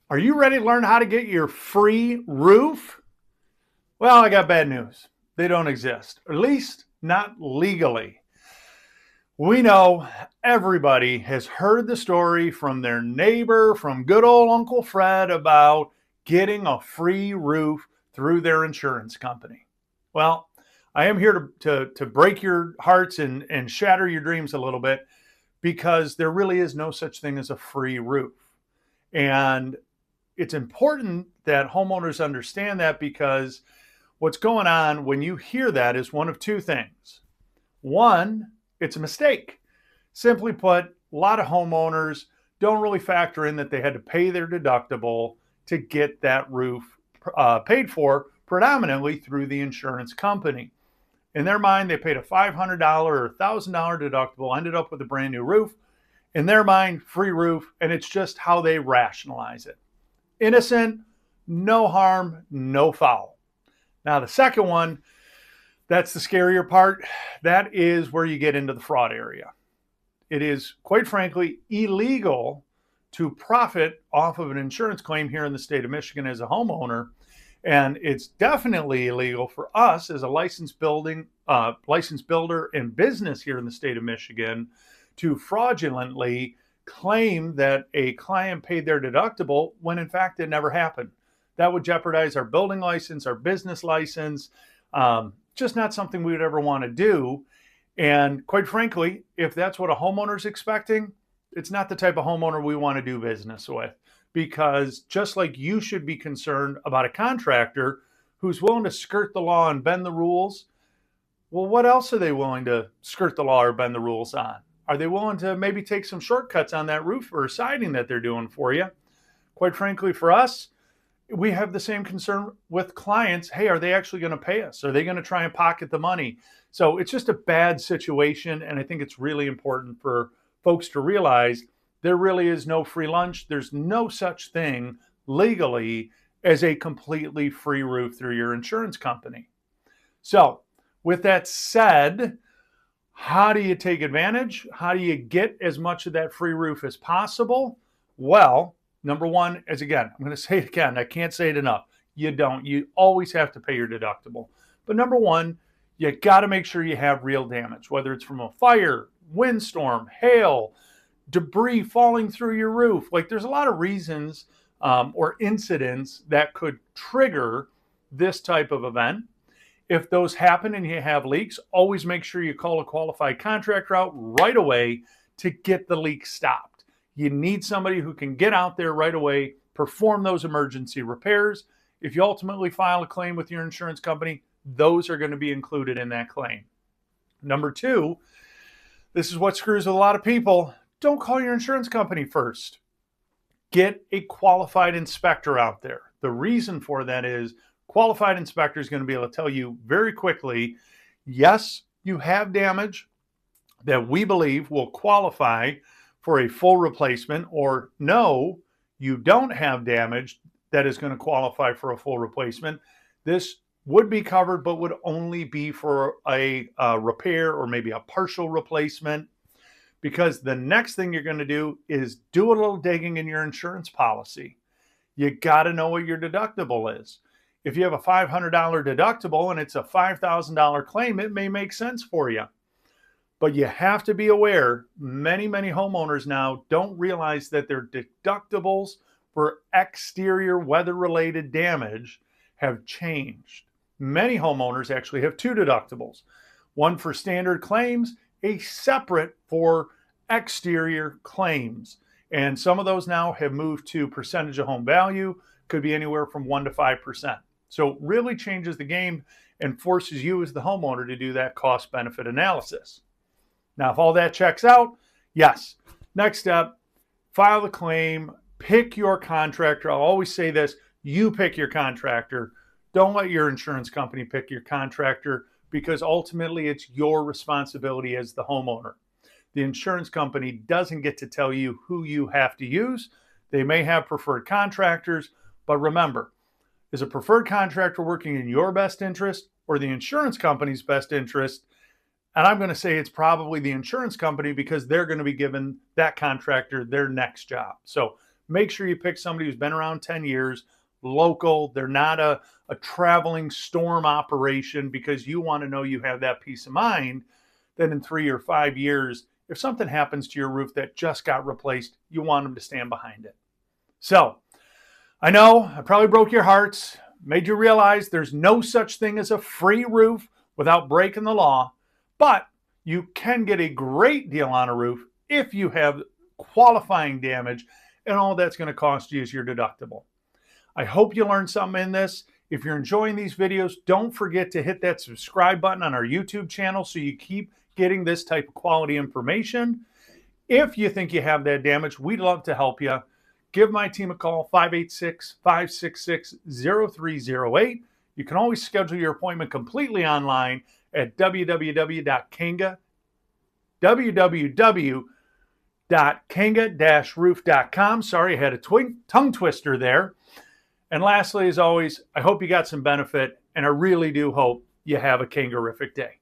Are you ready to learn how to get your free roof? Well, I got bad news. They don't exist, or at least not legally. We know everybody has heard the story from their neighbor, from good old Uncle Fred, about getting a free roof through their insurance company. Well, I am here to break your hearts and shatter your dreams a little bit, because there really is no such thing as a free roof. And it's important that homeowners understand that, because what's going on when you hear that is one of two things. One, it's a mistake. Simply put, a lot of homeowners don't really factor in that they had to pay their deductible to get that roof paid for, predominantly through the insurance company. In their mind, they paid a $500 or $1,000 deductible, ended up with a brand new roof. In their mind, free roof, and it's just how they rationalize it. Innocent, no harm, no foul. Now, the second one, that's the scarier part. That is where you get into the fraud area. It is, quite frankly, illegal to profit off of an insurance claim here in the state of Michigan as a homeowner. And it's definitely illegal for us as a licensed builder and business here in the state of Michigan to fraudulently claim that a client paid their deductible when in fact it never happened. That would jeopardize our building license, our business license. Just not something we would ever want to do. And quite frankly, if that's what a homeowner's expecting, it's not the type of homeowner we want to do business with. Because just like you should be concerned about a contractor who's willing to skirt the law and bend the rules, well, what else are they willing to skirt the law or bend the rules on? Are they willing to maybe take some shortcuts on that roof or siding that they're doing for you? Quite frankly, for us, we have the same concern with clients. Hey, are they actually going to pay us? Are they going to try and pocket the money? So it's just a bad situation. And I think it's really important for folks to realize there really is no free lunch. There's no such thing legally as a completely free roof through your insurance company. So with that said, how do you take advantage? How do you get as much of that free roof as possible? Well, number one is, again, I'm going to say it again. I can't say it enough. You don't. You always have to pay your deductible. But number one, you got to make sure you have real damage, whether it's from a fire, windstorm, hail, debris falling through your roof. Like, there's a lot of reasons or incidents that could trigger this type of event. If those happen and you have leaks, always make sure you call a qualified contractor out right away to get the leak stopped. You need somebody who can get out there right away, perform those emergency repairs. If you ultimately file a claim with your insurance company, those are going to be included in that claim. Number two, this is what screws with a lot of people. Don't call your insurance company first. Get a qualified inspector out there. The reason for that is qualified inspector is going to be able to tell you very quickly, yes, you have damage that we believe will qualify for a full replacement, or no, you don't have damage that is going to qualify for a full replacement. This would be covered, but would only be for a repair or maybe a partial replacement. Because the next thing you're going to do is do a little digging in your insurance policy. You got to know what your deductible is. If you have a $500 deductible and it's a $5,000 claim, it may make sense for you. But you have to be aware, many homeowners now don't realize that their deductibles for exterior weather-related damage have changed. Many homeowners actually have two deductibles, one for standard claims, a separate for exterior claims. And some of those now have moved to percentage of home value, could be anywhere from 1% to 5%. So it really changes the game and forces you as the homeowner to do that cost benefit analysis. Now, if all that checks out, yes, next step, file the claim, pick your contractor. I'll always say this, you pick your contractor. Don't let your insurance company pick your contractor, because ultimately it's your responsibility as the homeowner. The insurance company doesn't get to tell you who you have to use. They may have preferred contractors, but remember, is a preferred contractor working in your best interest or the insurance company's best interest? And I'm going to say it's probably the insurance company, because they're going to be giving that contractor their next job. So make sure you pick somebody who's been around 10 years, local. They're not a traveling storm operation, because you want to know you have that peace of mind that in 3 or 5 years, if something happens to your roof that just got replaced, you want them to stand behind it. So I know I probably broke your hearts, made you realize there's no such thing as a free roof without breaking the law, but you can get a great deal on a roof if you have qualifying damage, and all that's going to cost you is your deductible. I hope you learned something in this. If you're enjoying these videos, don't forget to hit that subscribe button on our YouTube channel so you keep getting this type of quality information. If you think you have that damage, we'd love to help you. Give my team a call, 586-566-0308. You can always schedule your appointment completely online at www.kanga-roof.com. Sorry, I had a tongue twister there. And lastly, as always, I hope you got some benefit, and I really do hope you have a Kanga-rific day.